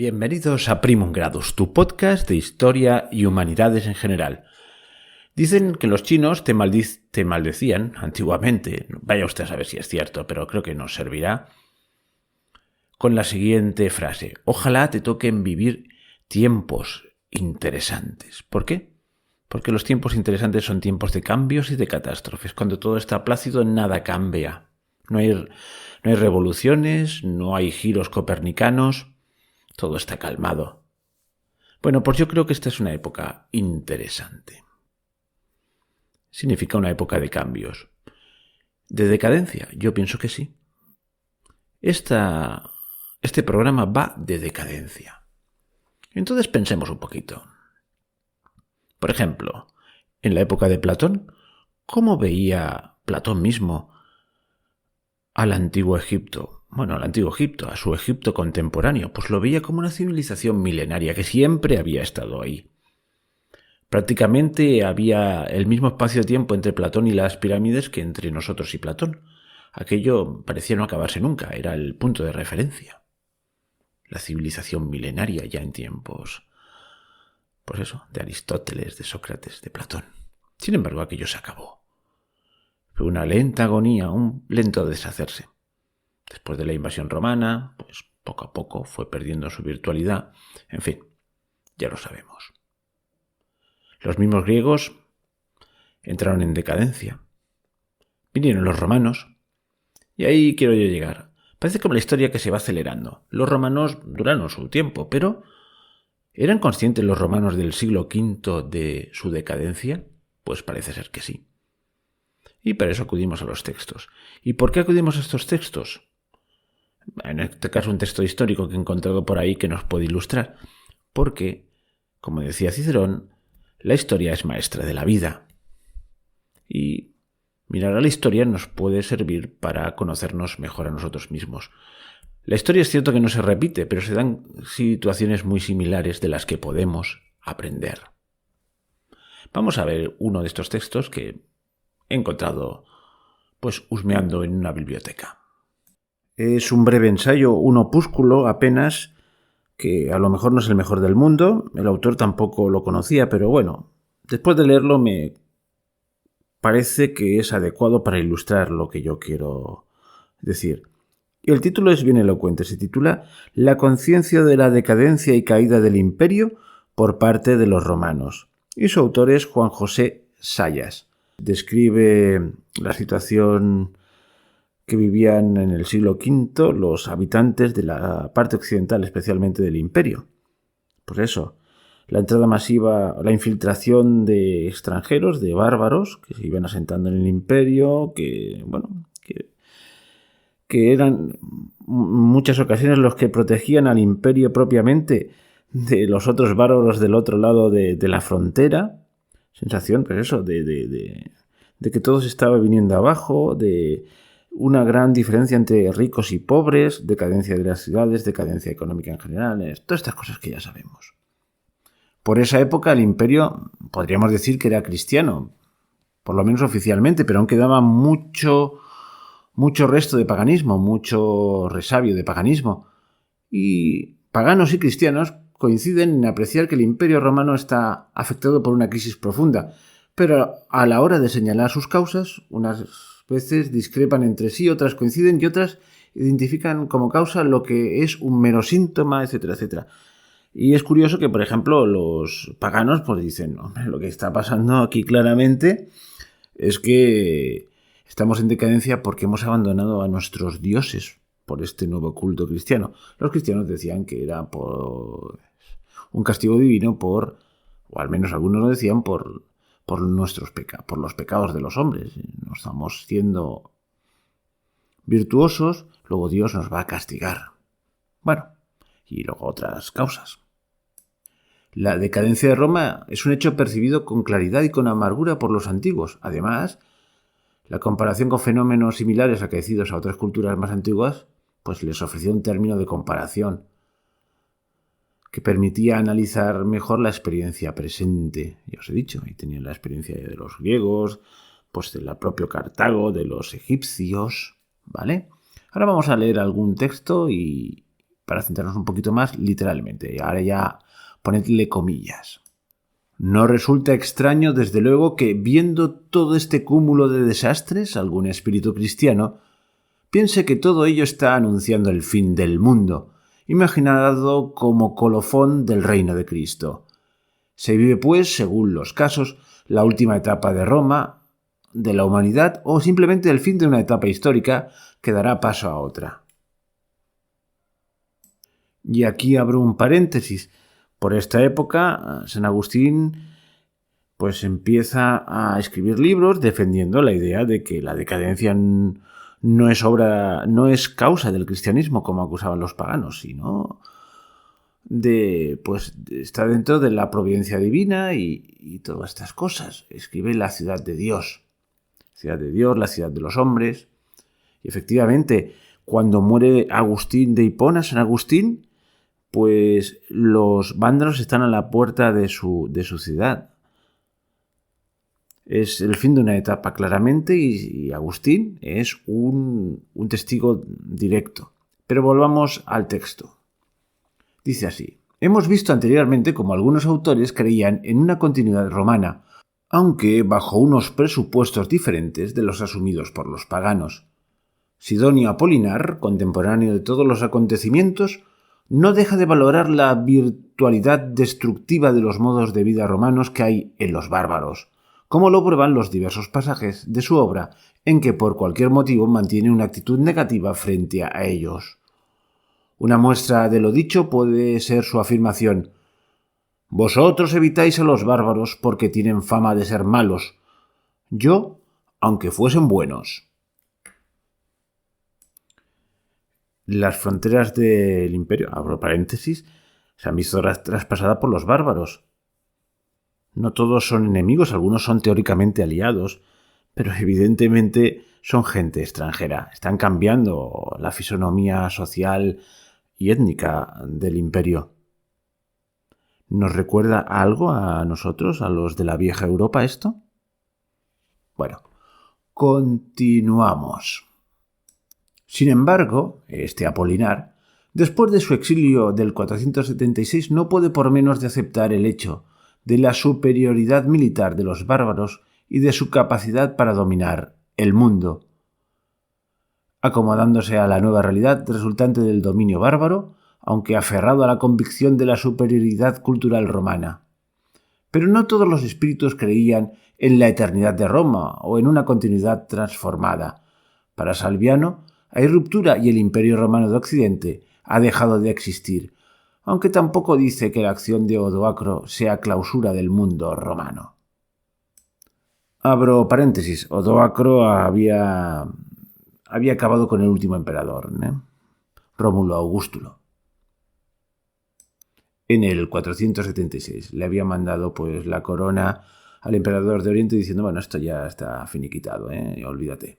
Bienvenidos a Primum Gradus, tu podcast de historia y humanidades en general. Dicen que los chinos te maldecían antiguamente, vaya usted a saber si es cierto, pero creo que nos servirá, con la siguiente frase: ojalá te toquen vivir tiempos interesantes. ¿Por qué? Porque los tiempos interesantes son tiempos de cambios y de catástrofes. Cuando todo está plácido, nada cambia. No hay revoluciones, no hay giros copernicanos. Todo está calmado. Bueno, pues yo creo que esta es una época interesante. Significa una época de cambios. ¿De decadencia? Yo pienso que sí. Este programa va de decadencia. Entonces pensemos un poquito. Por ejemplo, en la época de Platón, ¿cómo veía Platón mismo al antiguo Egipto? Bueno, al antiguo Egipto, a su Egipto contemporáneo, pues lo veía como una civilización milenaria que siempre había estado ahí. Prácticamente había el mismo espacio-tiempo entre Platón y las pirámides que entre nosotros y Platón. Aquello parecía no acabarse nunca, era el punto de referencia. La civilización milenaria ya en tiempos, pues eso, de Aristóteles, de Sócrates, de Platón. Sin embargo, aquello se acabó. Fue una lenta agonía, un lento deshacerse. Después de la invasión romana, pues poco a poco fue perdiendo su virtualidad. En fin, ya lo sabemos. Los mismos griegos entraron en decadencia. Vinieron los romanos. Y ahí quiero yo llegar. Parece como la historia que se va acelerando. Los romanos duraron su tiempo, pero ¿eran conscientes los romanos del siglo V de su decadencia? Pues parece ser que sí. Y para eso acudimos a los textos. ¿Y por qué acudimos a estos textos? En este caso un texto histórico que he encontrado por ahí que nos puede ilustrar. Porque, como decía Cicerón, la historia es maestra de la vida. Y mirar a la historia nos puede servir para conocernos mejor a nosotros mismos. La historia es cierto que no se repite, pero se dan situaciones muy similares de las que podemos aprender. Vamos a ver uno de estos textos que he encontrado pues husmeando en una biblioteca. Es un breve ensayo, un opúsculo apenas, que a lo mejor no es el mejor del mundo. El autor tampoco lo conocía, pero bueno, después de leerlo me parece que es adecuado para ilustrar lo que yo quiero decir. Y el título es bien elocuente, se titula La conciencia de la decadencia y caída del imperio por parte de los romanos. Y su autor es Juan José Sayas. Describe la situación que vivían en el siglo V los habitantes de la parte occidental, especialmente del imperio. Pues eso, la entrada masiva, la infiltración de extranjeros, de bárbaros, que se iban asentando en el imperio, que eran muchas ocasiones los que protegían al imperio propiamente de los otros bárbaros del otro lado de la frontera. Sensación, pues eso, de que todo se estaba viniendo abajo, de una gran diferencia entre ricos y pobres, decadencia de las ciudades, decadencia económica en general, todas estas cosas que ya sabemos. Por esa época el imperio podríamos decir que era cristiano, por lo menos oficialmente, pero aún quedaba mucho resto de paganismo, mucho resabio de paganismo. Y paganos y cristianos coinciden en apreciar que el imperio romano está afectado por una crisis profunda, pero a la hora de señalar sus causas, unas veces discrepan entre sí, otras coinciden y otras identifican como causa lo que es un mero síntoma, etcétera, etcétera. Y es curioso que, por ejemplo, los paganos pues dicen, hombre, lo que está pasando aquí claramente es que estamos en decadencia porque hemos abandonado a nuestros dioses por este nuevo culto cristiano. Los cristianos decían que era por un castigo divino o al menos algunos lo decían, por nuestros por los pecados de los hombres. Nos estamos siendo virtuosos, luego Dios nos va a castigar. Bueno, y luego otras causas. La decadencia de Roma es un hecho percibido con claridad y con amargura por los antiguos. Además, la comparación con fenómenos similares acaecidos a otras culturas más antiguas, pues les ofreció un término de comparación que permitía analizar mejor la experiencia presente. Ya os he dicho, ahí tenían la experiencia de los griegos, pues de la propia Cartago, de los egipcios, ¿vale? Ahora vamos a leer algún texto y para centrarnos un poquito más literalmente. Ahora ya ponedle comillas. No resulta extraño, desde luego, que viendo todo este cúmulo de desastres, algún espíritu cristiano piense que todo ello está anunciando el fin del mundo, imaginado como colofón del reino de Cristo. Se vive, pues, según los casos, la última etapa de Roma, de la humanidad, o simplemente el fin de una etapa histórica que dará paso a otra. Y aquí abro un paréntesis. Por esta época, San Agustín pues empieza a escribir libros defendiendo la idea de que la decadencia no es causa del cristianismo, como acusaban los paganos, sino está dentro de la providencia divina y todas estas cosas. Escribe la ciudad de Dios, la ciudad de los hombres. Y efectivamente, cuando muere Agustín de Hipona, San Agustín, pues los vándalos están a la puerta de su ciudad. Es el fin de una etapa, claramente, y Agustín es un testigo directo. Pero volvamos al texto. Dice así: hemos visto anteriormente cómo algunos autores creían en una continuidad romana, aunque bajo unos presupuestos diferentes de los asumidos por los paganos. Sidonio Apolinar, contemporáneo de todos los acontecimientos, no deja de valorar la virtualidad destructiva de los modos de vida romanos que hay en los bárbaros, como lo prueban los diversos pasajes de su obra en que por cualquier motivo mantiene una actitud negativa frente a ellos. Una muestra de lo dicho puede ser su afirmación: vosotros evitáis a los bárbaros porque tienen fama de ser malos, yo, aunque fuesen buenos. Las fronteras del imperio, abro paréntesis, se han visto traspasadas por los bárbaros. No todos son enemigos, algunos son teóricamente aliados, pero evidentemente son gente extranjera. Están cambiando la fisonomía social y étnica del imperio. ¿Nos recuerda algo a nosotros, a los de la vieja Europa, esto? Bueno, continuamos. Sin embargo, este Apolinar, después de su exilio del 476, no puede por menos de aceptar el hecho de la superioridad militar de los bárbaros y de su capacidad para dominar el mundo. Acomodándose a la nueva realidad resultante del dominio bárbaro, aunque aferrado a la convicción de la superioridad cultural romana. Pero no todos los espíritus creían en la eternidad de Roma o en una continuidad transformada. Para Salviano, hay ruptura y el Imperio Romano de Occidente ha dejado de existir, aunque tampoco dice que la acción de Odoacro sea clausura del mundo romano. Abro paréntesis, Odoacro había acabado con el último emperador, Rómulo Augustulo. En el 476 le había mandado pues la corona al emperador de Oriente diciendo: bueno, esto ya está finiquitado, olvídate.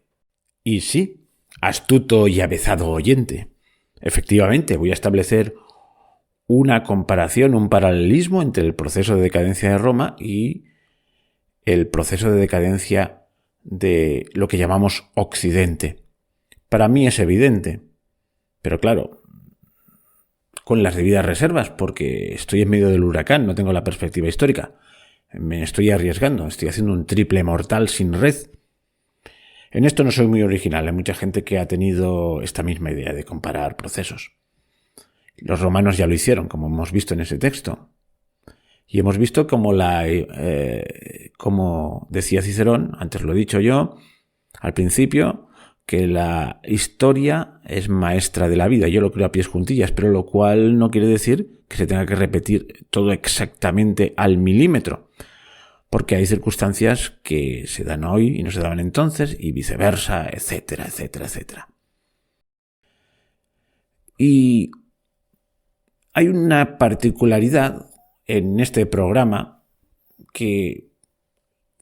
Y sí, astuto y avezado oyente. Efectivamente, voy a establecer una comparación, un paralelismo entre el proceso de decadencia de Roma y el proceso de decadencia de lo que llamamos Occidente. Para mí es evidente, pero claro, con las debidas reservas, porque estoy en medio del huracán, no tengo la perspectiva histórica. Me estoy arriesgando, estoy haciendo un triple mortal sin red. En esto no soy muy original, hay mucha gente que ha tenido esta misma idea de comparar procesos. Los romanos ya lo hicieron, como hemos visto en ese texto. Y hemos visto como como decía Cicerón, antes lo he dicho yo, al principio, que la historia es maestra de la vida. Yo lo creo a pies juntillas, pero lo cual no quiere decir que se tenga que repetir todo exactamente al milímetro. Porque hay circunstancias que se dan hoy y no se daban entonces, y viceversa, etcétera, etcétera, etcétera. Y hay una particularidad en este programa que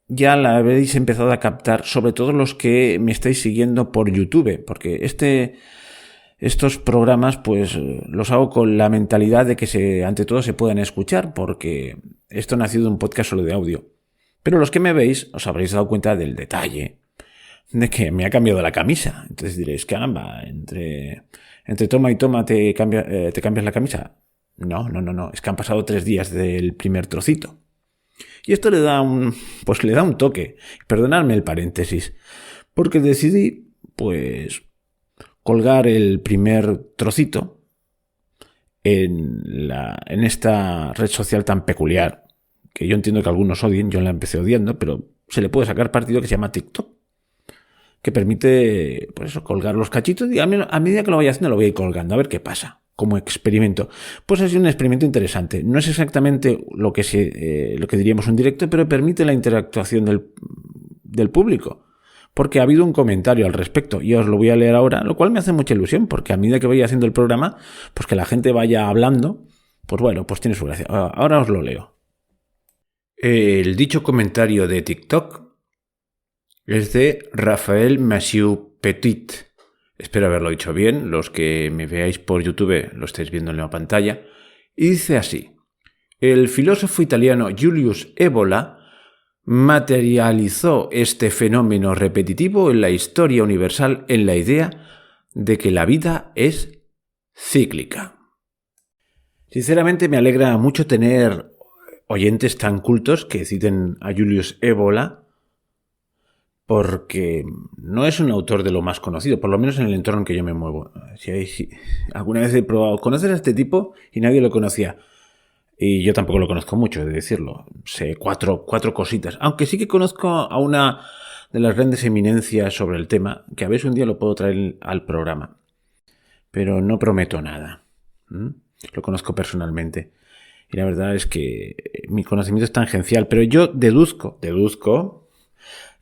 ya la habéis empezado a captar, sobre todo los que me estáis siguiendo por YouTube, porque estos programas pues los hago con la mentalidad de que ante todo se puedan escuchar, porque esto nació de un podcast solo de audio. Pero los que me veis os habréis dado cuenta del detalle de que me ha cambiado la camisa. Entonces diréis, caramba, entre Entre toma y toma te cambias la camisa. No. Es que han pasado 3 días del primer trocito. Y esto le da un toque. Perdonadme el paréntesis. Porque decidí, pues, colgar el primer trocito en esta red social tan peculiar, que yo entiendo que algunos odien, yo la empecé odiando, pero se le puede sacar partido, que se llama TikTok, que permite, pues eso, colgar los cachitos y a medida que lo vaya haciendo lo voy a ir colgando, a ver qué pasa, como experimento. Pues ha sido un experimento interesante. No es exactamente lo que diríamos un directo, pero permite la interactuación del público. Porque ha habido un comentario al respecto y os lo voy a leer ahora, lo cual me hace mucha ilusión, porque a medida que vaya haciendo el programa, pues que la gente vaya hablando, pues bueno, pues tiene su gracia. Ahora os lo leo. El dicho comentario de TikTok es de Rafael Massieu Petit. Espero haberlo dicho bien. Los que me veáis por YouTube lo estáis viendo en la pantalla. Y dice así: el filósofo italiano Julius Evola materializó este fenómeno repetitivo en la historia universal en la idea de que la vida es cíclica. Sinceramente me alegra mucho tener oyentes tan cultos que citen a Julius Evola, porque no es un autor de lo más conocido, por lo menos en el entorno en que yo me muevo. Si alguna vez he probado conocer a este tipo y nadie lo conocía. Y yo tampoco lo conozco mucho, he de decirlo. Sé cuatro cositas. Aunque sí que conozco a una de las grandes eminencias sobre el tema, que a veces un día lo puedo traer al programa. Pero no prometo nada. Lo conozco personalmente. Y la verdad es que mi conocimiento es tangencial. Pero yo deduzco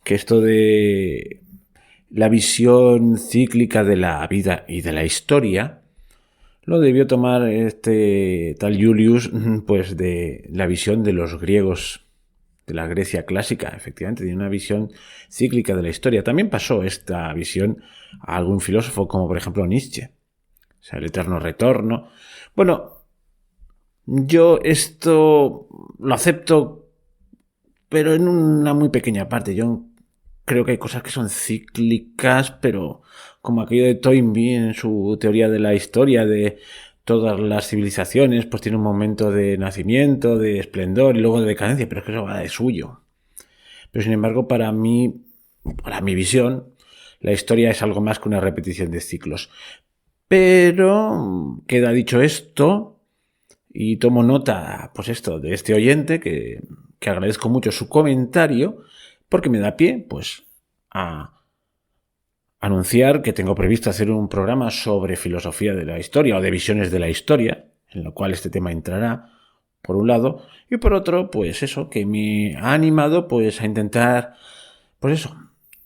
que esto de la visión cíclica de la vida y de la historia lo debió tomar este tal Julius, pues de la visión de los griegos, de la Grecia clásica, efectivamente, de una visión cíclica de la historia. También pasó esta visión a algún filósofo, como por ejemplo Nietzsche, o sea, el eterno retorno. Bueno, yo esto lo acepto, pero en una muy pequeña parte. Yo creo que hay cosas que son cíclicas, pero como aquello de Toynbee en su teoría de la historia, de todas las civilizaciones, pues tiene un momento de nacimiento, de esplendor y luego de decadencia, pero es que eso va de suyo. Pero sin embargo, para mi visión, la historia es algo más que una repetición de ciclos. Pero queda dicho esto y tomo nota, pues esto, de este oyente, que agradezco mucho su comentario, porque me da pie, pues, a anunciar que tengo previsto hacer un programa sobre filosofía de la historia o de visiones de la historia, en lo cual este tema entrará, por un lado, y por otro, pues eso, que me ha animado, pues, a intentar, pues eso,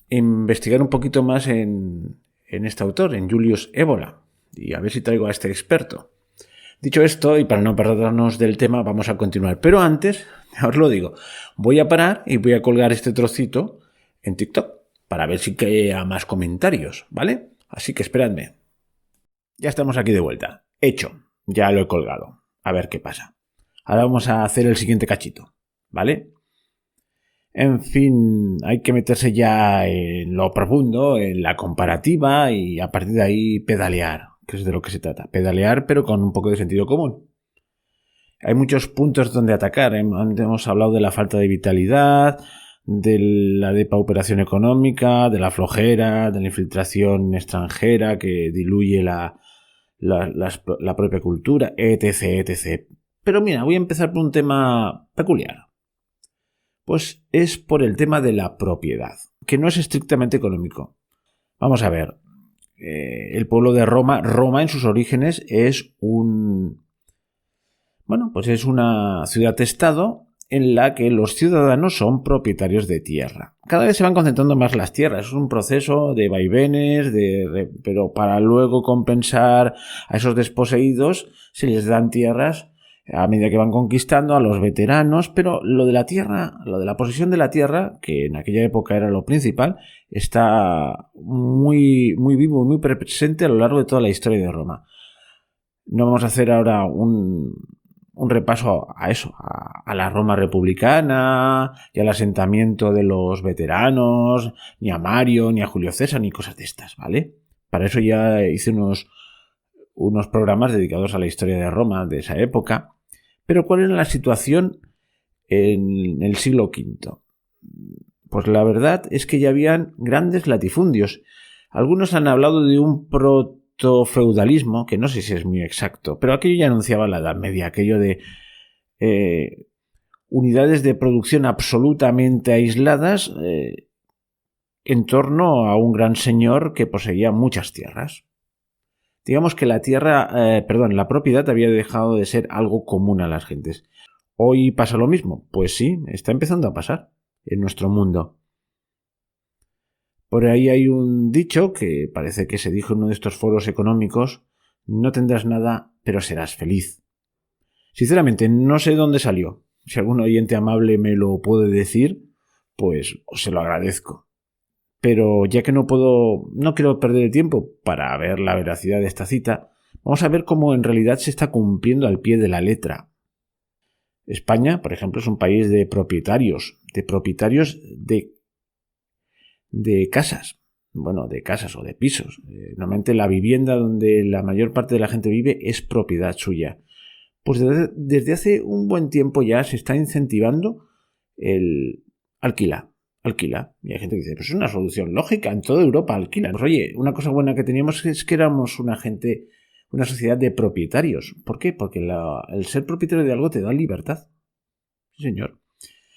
investigar un poquito más en este autor, en Julius Evola, y a ver si traigo a este experto. Dicho esto, y para no perdernos del tema, vamos a continuar. Pero antes, os lo digo, voy a parar y voy a colgar este trocito en TikTok para ver si queda más comentarios, ¿vale? Así que esperadme. Ya estamos aquí de vuelta. Hecho, ya lo he colgado. A ver qué pasa. Ahora vamos a hacer el siguiente cachito, ¿vale? En fin, hay que meterse ya en lo profundo, en la comparativa y a partir de ahí pedalear, que es de lo que se trata. Pedalear, pero con un poco de sentido común. Hay muchos puntos donde atacar. Hemos hablado de la falta de vitalidad, de la depauperación económica, de la flojera, de la infiltración extranjera que diluye la propia cultura, etc. Pero mira, voy a empezar por un tema peculiar. Pues es por el tema de la propiedad, que no es estrictamente económico. Vamos a ver, el pueblo de Roma en sus orígenes es es una ciudad-estado en la que los ciudadanos son propietarios de tierra. Cada vez se van concentrando más las tierras, es un proceso de vaivenes, pero para luego compensar a esos desposeídos se les dan tierras a medida que van conquistando a los veteranos, pero lo de la tierra, lo de la posesión de la tierra, que en aquella época era lo principal, está muy, muy vivo, muy presente a lo largo de toda la historia de Roma. No vamos a hacer ahora un repaso a eso, a la Roma republicana y al asentamiento de los veteranos, ni a Mario, ni a Julio César, ni cosas de estas, ¿vale? Para eso ya hice unos unos programas dedicados a la historia de Roma de esa época. Pero ¿cuál era la situación en el siglo V? Pues la verdad es que ya habían grandes latifundios. Algunos han hablado de un protofeudalismo, que no sé si es muy exacto, pero aquello ya anunciaba la Edad Media, aquello de unidades de producción absolutamente aisladas en torno a un gran señor que poseía muchas tierras. Digamos que la propiedad había dejado de ser algo común a las gentes. ¿Hoy pasa lo mismo? Pues sí, está empezando a pasar en nuestro mundo. Por ahí hay un dicho que parece que se dijo en uno de estos foros económicos: no tendrás nada, pero serás feliz. Sinceramente, no sé dónde salió. Si algún oyente amable me lo puede decir, pues se lo agradezco. Pero ya que no quiero perder el tiempo para ver la veracidad de esta cita, vamos a ver cómo en realidad se está cumpliendo al pie de la letra. España, por ejemplo, es un país de propietarios de casas. Bueno, de casas o de pisos. Normalmente la vivienda donde la mayor parte de la gente vive es propiedad suya. Pues desde hace un buen tiempo ya se está incentivando el alquilar. Y hay gente que dice, pues es una solución lógica, en toda Europa alquilan. Pues oye, una cosa buena que teníamos es que éramos una sociedad de propietarios. ¿Por qué? Porque el ser propietario de algo te da libertad. Sí, señor.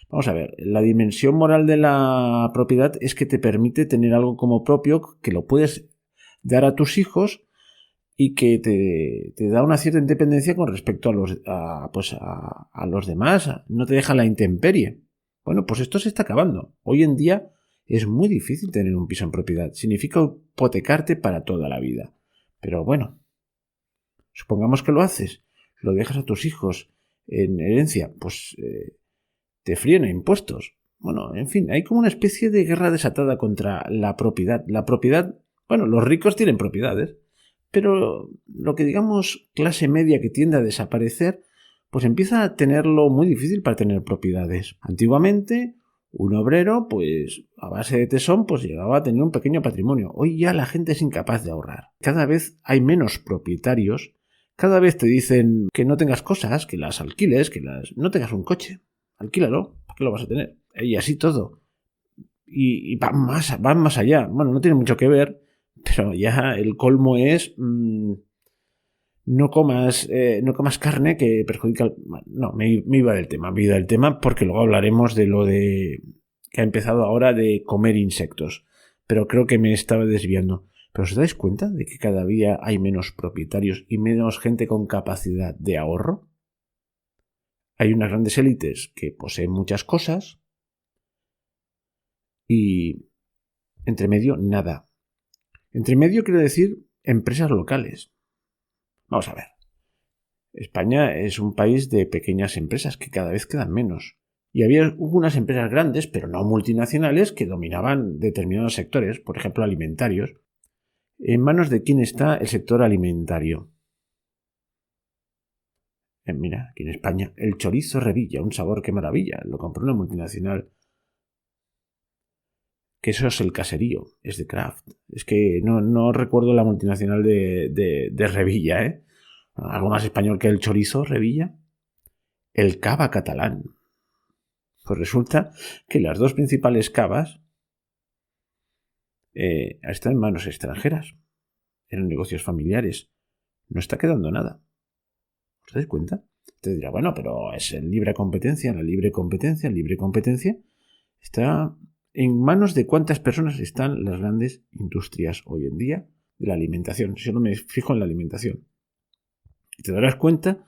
Vamos a ver, la dimensión moral de la propiedad es que te permite tener algo como propio, que lo puedes dar a tus hijos y que te da una cierta independencia con respecto a los demás. No te deja la intemperie. Bueno, pues esto se está acabando. Hoy en día es muy difícil tener un piso en propiedad. Significa hipotecarte para toda la vida. Pero bueno, supongamos que lo haces, lo dejas a tus hijos en herencia, pues te fríen a impuestos. Bueno, en fin, hay como una especie de guerra desatada contra la propiedad. La propiedad, bueno, los ricos tienen propiedades, pero lo que digamos clase media que tiende a desaparecer, pues empieza a tenerlo muy difícil para tener propiedades. Antiguamente, un obrero, pues a base de tesón, pues llegaba a tener un pequeño patrimonio. Hoy ya la gente es incapaz de ahorrar. Cada vez hay menos propietarios. Cada vez te dicen que no tengas cosas, que las alquiles, no tengas un coche. Alquílalo, ¿para qué lo vas a tener? Y así todo. Y van más allá. Bueno, no tiene mucho que ver, pero ya el colmo es... no comas carne que perjudica... No, me iba del tema porque luego hablaremos de lo que ha empezado ahora de comer insectos. Pero creo que me estaba desviando. ¿Pero os dais cuenta de que cada día hay menos propietarios y menos gente con capacidad de ahorro? Hay unas grandes élites que poseen muchas cosas y entre medio nada. Entre medio quiero decir empresas locales. Vamos a ver. España es un país de pequeñas empresas que cada vez quedan menos. Y hubo unas empresas grandes, pero no multinacionales, que dominaban determinados sectores, por ejemplo alimentarios. ¿En manos de quién está el sector alimentario? Mira, aquí en España, el chorizo Revilla, un sabor que maravilla, lo compró una multinacional. Que eso es el caserío, es de Kraft. Es que no recuerdo la multinacional de Revilla, ¿eh? Algo más español que el chorizo Revilla. El cava catalán. Pues resulta que las dos principales cavas están en manos extranjeras. Eran negocios familiares. No está quedando nada. ¿Os dais cuenta? Te dirá, bueno, pero es libre competencia. La libre competencia está en manos de cuántas personas están las grandes industrias hoy en día de la alimentación. Si yo no me fijo en la alimentación. Y te darás cuenta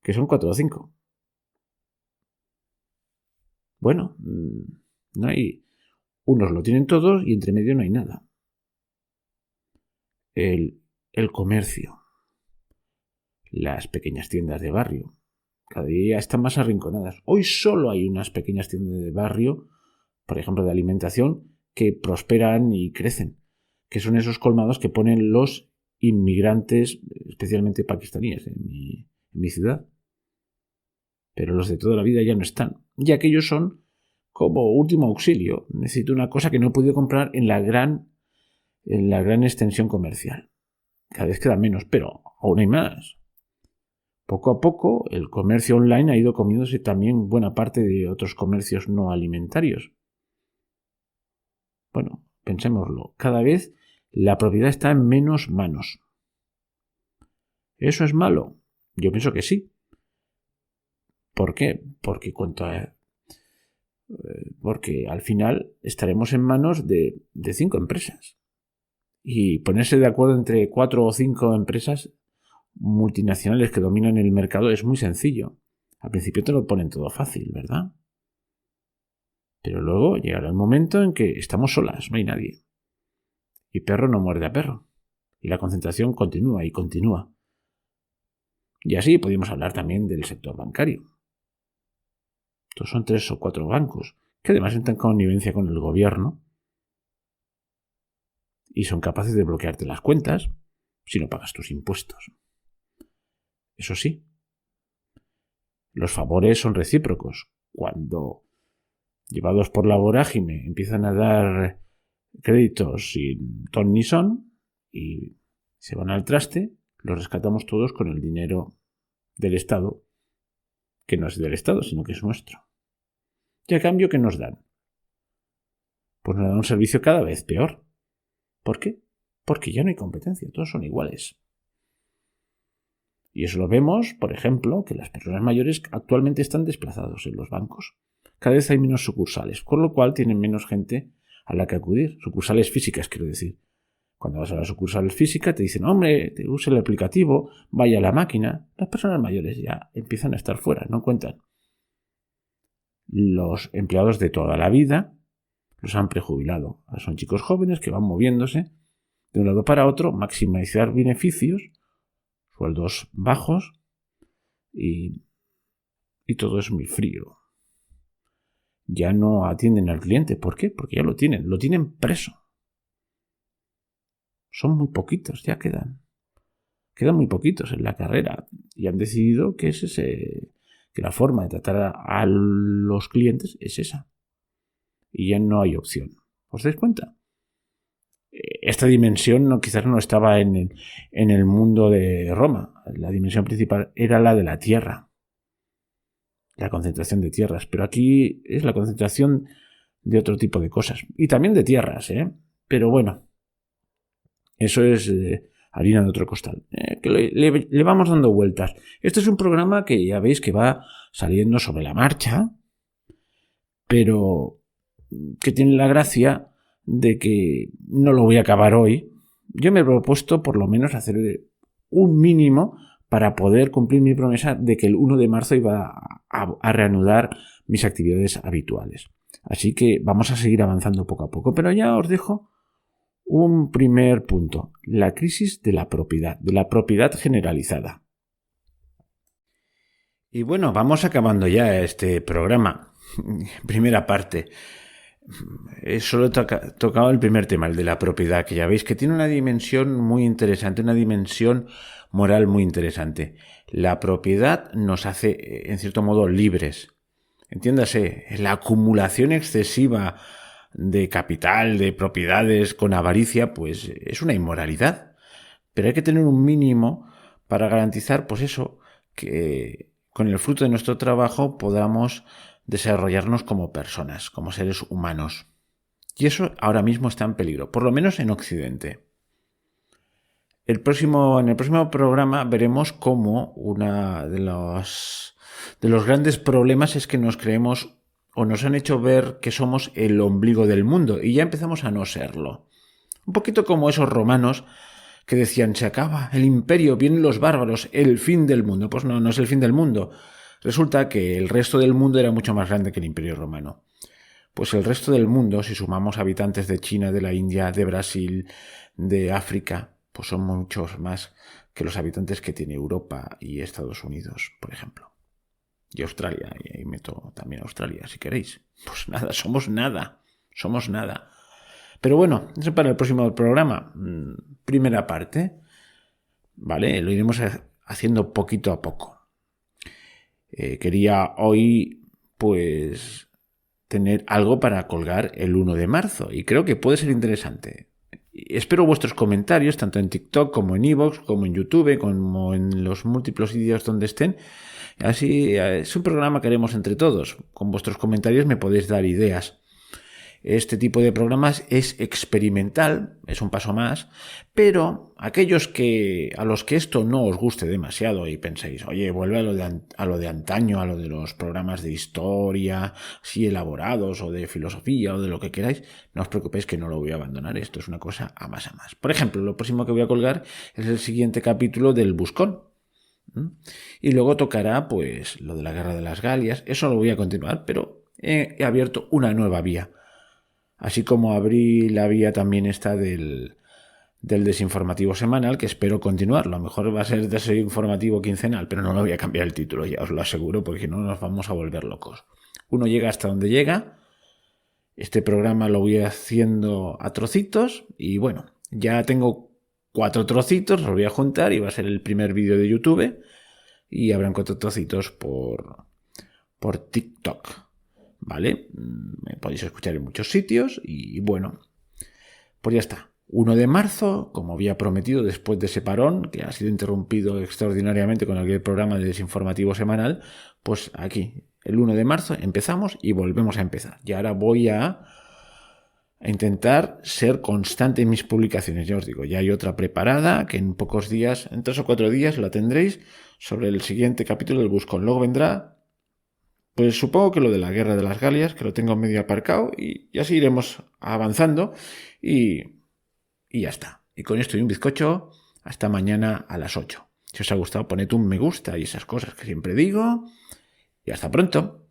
que son 4 o 5. Bueno, no hay... Unos lo tienen todos y entre medio no hay nada. El comercio. Las pequeñas tiendas de barrio. Cada día están más arrinconadas. Hoy solo hay unas pequeñas tiendas de barrio, por ejemplo de alimentación, que prosperan y crecen. Que son esos colmados que ponen los inmigrantes, especialmente pakistaníes, en mi ciudad. Pero los de toda la vida ya no están. Y aquellos son como último auxilio. Necesito una cosa que no he podido comprar en la gran extensión comercial. cada vez queda menos, pero aún hay más. Poco a poco el comercio online ha ido comiéndose también buena parte de otros comercios no alimentarios. Bueno, pensémoslo, cada vez la propiedad está en menos manos. ¿Eso es malo? Yo pienso que sí. ¿Por qué? Porque al final estaremos en manos de 5 empresas. Y ponerse de acuerdo entre 4 o 5 empresas multinacionales que dominan el mercado es muy sencillo. Al principio te lo ponen todo fácil, ¿verdad? Pero luego llegará el momento en que estamos solas, no hay nadie. Y perro no muerde a perro. Y la concentración continúa y continúa. Y así podemos hablar también del sector bancario. Estos son 3 o 4 bancos que además entran en connivencia con el gobierno y son capaces de bloquearte las cuentas si no pagas tus impuestos. Eso sí, los favores son recíprocos. Cuando, llevados por la vorágine, empiezan a dar créditos sin ton ni son y se van al traste, los rescatamos todos con el dinero del Estado, que no es del Estado, sino que es nuestro. ¿Y a cambio qué nos dan? Pues nos dan un servicio cada vez peor. ¿Por qué? Porque ya no hay competencia, todos son iguales. Y eso lo vemos, por ejemplo, que las personas mayores actualmente están desplazados en los bancos. Cada vez hay menos sucursales, con lo cual tienen menos gente a la que acudir. Sucursales físicas, quiero decir. Cuando vas a la sucursal física te dicen, hombre, te use el aplicativo, vaya a la máquina. Las personas mayores ya empiezan a estar fuera, no cuentan. Los empleados de toda la vida los han prejubilado. Son chicos jóvenes que van moviéndose de un lado para otro, maximizar beneficios, sueldos bajos y todo es muy frío. Ya no atienden al cliente. ¿Por qué? Porque ya lo tienen preso. Son muy poquitos, ya quedan muy poquitos en la carrera y han decidido que que la forma de tratar a los clientes es esa. Y ya no hay opción. ¿Os dais cuenta? Esta dimensión quizás no estaba en el mundo de Roma. La dimensión principal era la de la tierra. La concentración de tierras. Pero aquí es la concentración de otro tipo de cosas. Y también de tierras, ¿eh? Pero bueno, eso es harina de otro costal. Que le vamos dando vueltas. Este es un programa que ya veis que va saliendo sobre la marcha, pero que tiene la gracia de que no lo voy a acabar hoy. Yo me he propuesto por lo menos hacer un mínimo para poder cumplir mi promesa de que el 1 de marzo iba a reanudar mis actividades habituales. Así que vamos a seguir avanzando poco a poco, pero ya os dejo un primer punto, la crisis de la propiedad generalizada. Y bueno, vamos acabando ya este programa. Primera parte. Solo he tocado el primer tema, el de la propiedad, que ya veis que tiene una dimensión muy interesante, una dimensión moral muy interesante. La propiedad nos hace, en cierto modo, libres. Entiéndase, la acumulación excesiva de capital, de propiedades con avaricia, pues es una inmoralidad. Pero hay que tener un mínimo para garantizar, pues eso, que con el fruto de nuestro trabajo podamos desarrollarnos como personas, como seres humanos. Y eso ahora mismo está en peligro, por lo menos en Occidente. En el próximo programa veremos cómo uno de los grandes problemas es que nos creemos o nos han hecho ver que somos el ombligo del mundo y ya empezamos a no serlo. Un poquito como esos romanos que decían, se acaba el imperio, vienen los bárbaros, el fin del mundo. Pues no es el fin del mundo. Resulta que el resto del mundo era mucho más grande que el imperio romano. Pues el resto del mundo, si sumamos habitantes de China, de la India, de Brasil, de África, pues son muchos más que los habitantes que tiene Europa y Estados Unidos, por ejemplo. Y Australia, y ahí meto también Australia, si queréis. Pues nada, somos nada. Pero bueno, eso para el próximo programa. Primera parte, ¿vale? Lo iremos haciendo poquito a poco. Quería hoy, pues, tener algo para colgar el 1 de marzo y creo que puede ser interesante. Espero vuestros comentarios, tanto en TikTok como en iVoox, como en YouTube, como en los múltiples sitios donde estén. Así es un programa que haremos entre todos. Con vuestros comentarios me podéis dar ideas. Este tipo de programas es experimental, es un paso más, pero aquellos a los que esto no os guste demasiado y penséis, oye, vuelve a lo de antaño, a lo de los programas de historia, así elaborados, o de filosofía, o de lo que queráis, no os preocupéis que no lo voy a abandonar, esto es una cosa a más a más. Por ejemplo, lo próximo que voy a colgar es el siguiente capítulo del Buscón. Y luego tocará, pues, lo de la Guerra de las Galias, eso lo voy a continuar, pero he abierto una nueva vía. Así como abrí la vía también esta del desinformativo semanal, que espero continuar. Lo mejor va a ser desinformativo quincenal, pero no lo voy a cambiar el título, ya os lo aseguro, porque no nos vamos a volver locos. Uno llega hasta donde llega. Este programa lo voy haciendo a trocitos y bueno, ya tengo 4 trocitos, los voy a juntar y va a ser el primer vídeo de YouTube y habrán 4 trocitos por TikTok. ¿Vale? Me podéis escuchar en muchos sitios y bueno, pues ya está. 1 de marzo, como había prometido después de ese parón, que ha sido interrumpido extraordinariamente con aquel programa de desinformativo semanal, pues aquí, el 1 de marzo empezamos y volvemos a empezar. Y ahora voy a intentar ser constante en mis publicaciones. Ya os digo, ya hay otra preparada que en pocos días, en 3 o 4 días la tendréis sobre el siguiente capítulo del Buscón. Luego vendrá, pues supongo que lo de la Guerra de las Galias, que lo tengo medio aparcado y así iremos avanzando y ya está. Y con esto y un bizcocho, hasta mañana a las 8. Si os ha gustado, poned un me gusta y esas cosas que siempre digo y hasta pronto.